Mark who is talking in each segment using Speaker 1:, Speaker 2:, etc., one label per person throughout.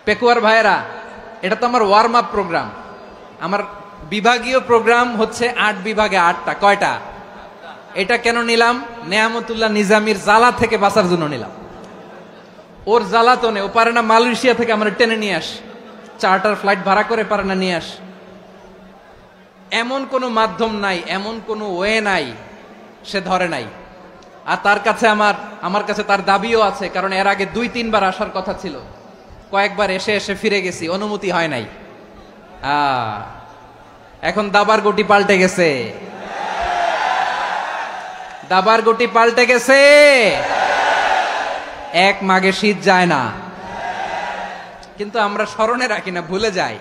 Speaker 1: পেকুয়ার ভাইয়েরা, এটা তো আমার ওয়ার্ম আপ প্রোগ্রাম। আমার বিভাগীয় প্রোগ্রাম হচ্ছে 8 বিভাগে 8টা। কয়টা? এটা কেন নিলাম? নেয়ামতুল্লাহ নিজামীর জ্বালা থেকে বাঁচার জন্য নিলাম। ওর জ্বালাতনে ও পারে না মালয়েশিয়া থেকে আমার টেনে নিয়ে আস, চার্টার ফ্লাইট ভাড়া করে পারে না নিয়ে আস। এমন কোনো মাধ্যম নাই, এমন কোনো ওয়ে নাই সে ধরে নাই। আর তার কাছে আমার কাছে তার দাবিও আছে, কারণ এর আগে 2-3 বার আসার কথা ছিল, কয়েকবার এসে এসে ফিরে গেছি, অনুমতি হয় নাই। এখন দাবার গুটি পাল্টে গেছে, দাবার গুটি পাল্টে গেছে। এক মাঘে শীত যায় না, কিন্তু আমরা স্মরণে রাখি না, ভুলে যাই।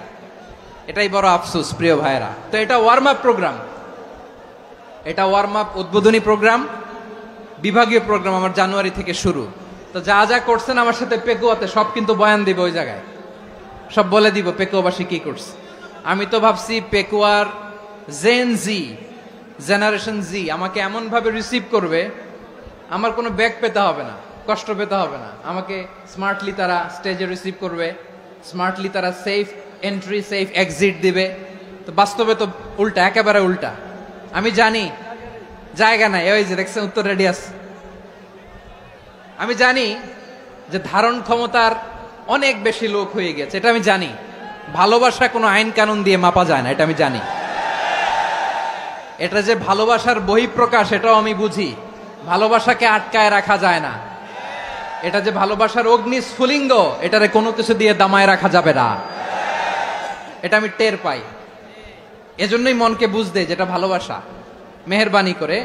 Speaker 1: এটাই বড় আফসোস প্রিয় ভাইরা। তো এটা ওয়ার্ম আপ প্রোগ্রাম, এটা ওয়ার্ম আপ উদ্বোধনী প্রোগ্রাম, বিভাগীয় প্রোগ্রাম আমার জানুয়ারি থেকে শুরু। তো যা যা করছেন আমার সাথে পেকুয়াতে সব কিন্তু বয়ান দিব, ওই জায়গায় সব বলে দিব পেকুয়াবাসী কি করছে। আমি তো ভাবছি পেকুয়ার জেনারেশন জি আমাকে এমন ভাবে রিসিভ করবে, আমার কোনো ব্যাক পেতে হবে না, কষ্ট পেতে হবে না। আমাকে স্মার্টলি তারা স্টেজে রিসিভ করবে, স্মার্টলি তারা সেফ এন্ট্রি সেফ এক্সিট দিবে। তো বাস্তবে তো উল্টা, একেবারে উল্টা। আমি জানি জায়গা নাই, ওই যে দেখছেন উত্তর রেডি আছে। আমি জানি যে ধারণ ক্ষমতার অনেক বেশি লোক হয়ে গেছে, এটা আমি জানি। ভালোবাসা কোনো আইন কানুন দিয়ে মাপা যায় না, এটা আমি জানি। এটা যে ভালোবাসার বহিঃপ্রকাশ, এটাও আমি বুঝি। ভালোবাসাকে আটকায় রাখা যায় না। এটা যে ভালোবাসার অগ্নিস্ফুলিঙ্গ, এটারে কোনো কিছু দিয়ে দামায় রাখা যাবে না, এটা আমি টের পাই। এজন্যই মনকে বুঝতে যেটা ভালোবাসা। মেহেরবানি করে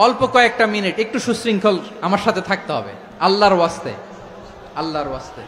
Speaker 1: অল্প কয়েকটা মিনিট একটু সুশৃঙ্খল আমার সাথে থাকতে হবে, আল্লাহর ওয়াস্তে, আল্লাহর ওয়াস্তে।